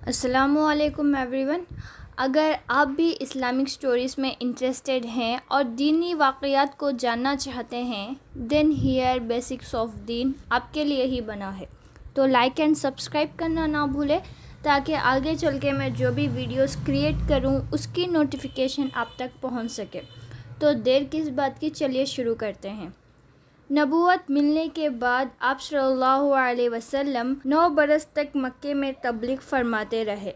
السلام علیکم every one. اگر آپ بھی اسلامک سٹوریز میں انٹرسٹڈ ہیں اور دینی واقعات کو جاننا چاہتے ہیں دین ہیئر بیسکس آف دین آپ کے لیے ہی بنا ہے. تو لائک اینڈ سبسکرائب کرنا نہ بھولیں تاکہ آگے چل کے میں جو بھی ویڈیوز کریٹ کروں اس کی نوٹیفیکیشن آپ تک پہنچ سکے. تو دیر کس بات کی، چلیے شروع کرتے ہیں. نبوت ملنے کے بعد آپ صلی اللہ علیہ وسلم 9 برس تک مکے میں تبلیغ فرماتے رہے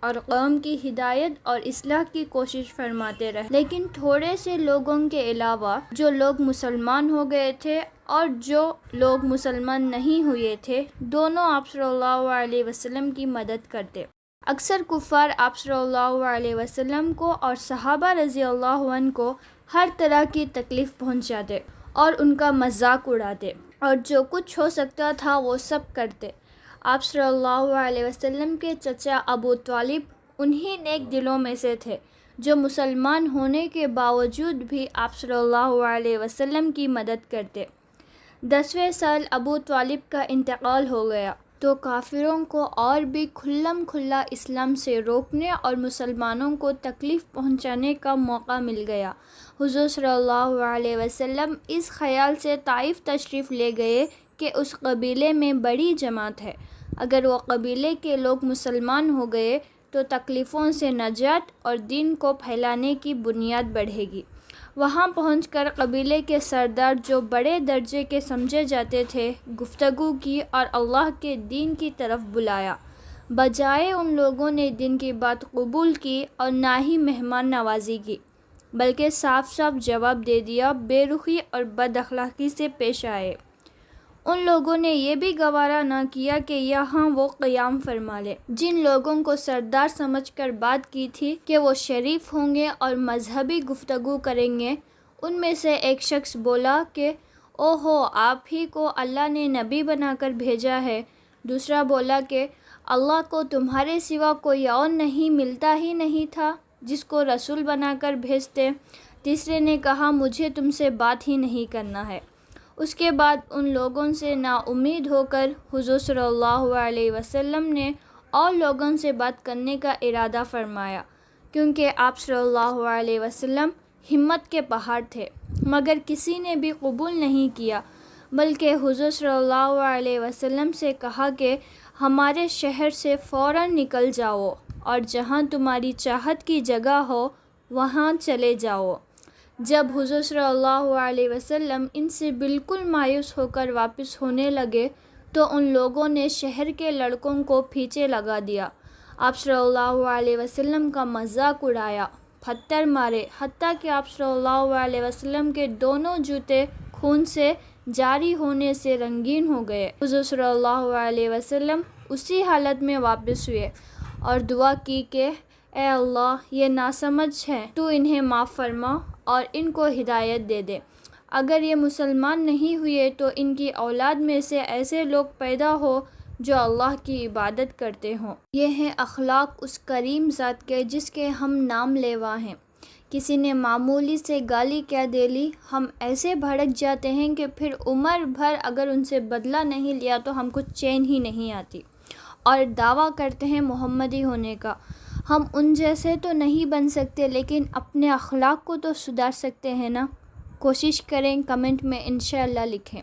اور قوم کی ہدایت اور اصلاح کی کوشش فرماتے رہے. لیکن تھوڑے سے لوگوں کے علاوہ جو لوگ مسلمان ہو گئے تھے اور جو لوگ مسلمان نہیں ہوئے تھے، دونوں آپ صلی اللہ علیہ وسلم کی مدد کرتے. اکثر کفار آپ صلی اللہ علیہ وسلم کو اور صحابہ رضی اللہ عنہ کو ہر طرح کی تکلیف پہنچاتے اور ان کا مذاق اڑاتے اور جو کچھ ہو سکتا تھا وہ سب کرتے. آپ صلی اللہ علیہ وسلم کے چچا ابو طالب انہی نیک دلوں میں سے تھے جو مسلمان ہونے کے باوجود بھی آپ صلی اللہ علیہ وسلم کی مدد کرتے. 10ویں سال ابو طالب کا انتقال ہو گیا تو کافروں کو اور بھی کھلم کھلا اسلام سے روکنے اور مسلمانوں کو تکلیف پہنچانے کا موقع مل گیا. حضور صلی اللہ علیہ وسلم اس خیال سے طائف تشریف لے گئے کہ اس قبیلے میں بڑی جماعت ہے، اگر وہ قبیلے کے لوگ مسلمان ہو گئے تو تکلیفوں سے نجات اور دین کو پھیلانے کی بنیاد بڑھے گی. وہاں پہنچ کر قبیلے کے سردار جو بڑے درجے کے سمجھے جاتے تھے گفتگو کی اور اللہ کے دین کی طرف بلایا. بجائے ان لوگوں نے دین کی بات قبول کی اور نہ ہی مہمان نوازی کی بلکہ صاف صاف جواب دے دیا، بے رخی اور بد اخلاقی سے پیش آئے. ان لوگوں نے یہ بھی گوارا نہ کیا کہ یہاں وہ قیام فرما لے. جن لوگوں کو سردار سمجھ کر بات کی تھی کہ وہ شریف ہوں گے اور مذہبی گفتگو کریں گے، ان میں سے ایک شخص بولا کہ اوہو، آپ ہی کو اللہ نے نبی بنا کر بھیجا ہے. دوسرا بولا کہ اللہ کو تمہارے سوا کوئی اور نہیں ملتا ہی نہیں تھا جس کو رسول بنا کر بھیجتے. تیسرے نے کہا مجھے تم سے بات ہی نہیں کرنا ہے. اس کے بعد ان لوگوں سے نا امید ہو کر حضور صلی اللہ علیہ وسلم نے اور لوگوں سے بات کرنے کا ارادہ فرمایا، کیونکہ آپ صلی اللہ علیہ وسلم ہمت کے پہاڑ تھے. مگر کسی نے بھی قبول نہیں کیا بلکہ حضور صلی اللہ علیہ وسلم سے کہا کہ ہمارے شہر سے فوراً نکل جاؤ اور جہاں تمہاری چاہت کی جگہ ہو وہاں چلے جاؤ. جب حضور صلی اللہ علیہ وسلم ان سے بالکل مایوس ہو کر واپس ہونے لگے تو ان لوگوں نے شہر کے لڑکوں کو پیچھے لگا دیا، آپ صلی اللہ علیہ وسلم کا مذاق اڑایا، پتھر مارے، حتیٰ کہ آپ صلی اللہ علیہ وسلم کے دونوں جوتے خون سے جاری ہونے سے رنگین ہو گئے. حضور صلی اللہ علیہ وسلم اسی حالت میں واپس ہوئے اور دعا کی کہ اے اللہ، یہ ناسمجھ ہیں، تو انہیں معاف فرما اور ان کو ہدایت دے دے. اگر یہ مسلمان نہیں ہوئے تو ان کی اولاد میں سے ایسے لوگ پیدا ہو جو اللہ کی عبادت کرتے ہوں. یہ ہیں اخلاق اس کریم ذات کے جس کے ہم نام لیوا ہیں. کسی نے معمولی سے گالی کیا دے لی، ہم ایسے بھڑک جاتے ہیں کہ پھر عمر بھر اگر ان سے بدلہ نہیں لیا تو ہم کو چین ہی نہیں آتی اور دعویٰ کرتے ہیں محمدی ہونے کا. ہم ان جیسے تو نہیں بن سکتے لیکن اپنے اخلاق کو تو سدھار سکتے ہیں نا. کوشش کریں، کمنٹ میں انشاءاللہ لکھیں.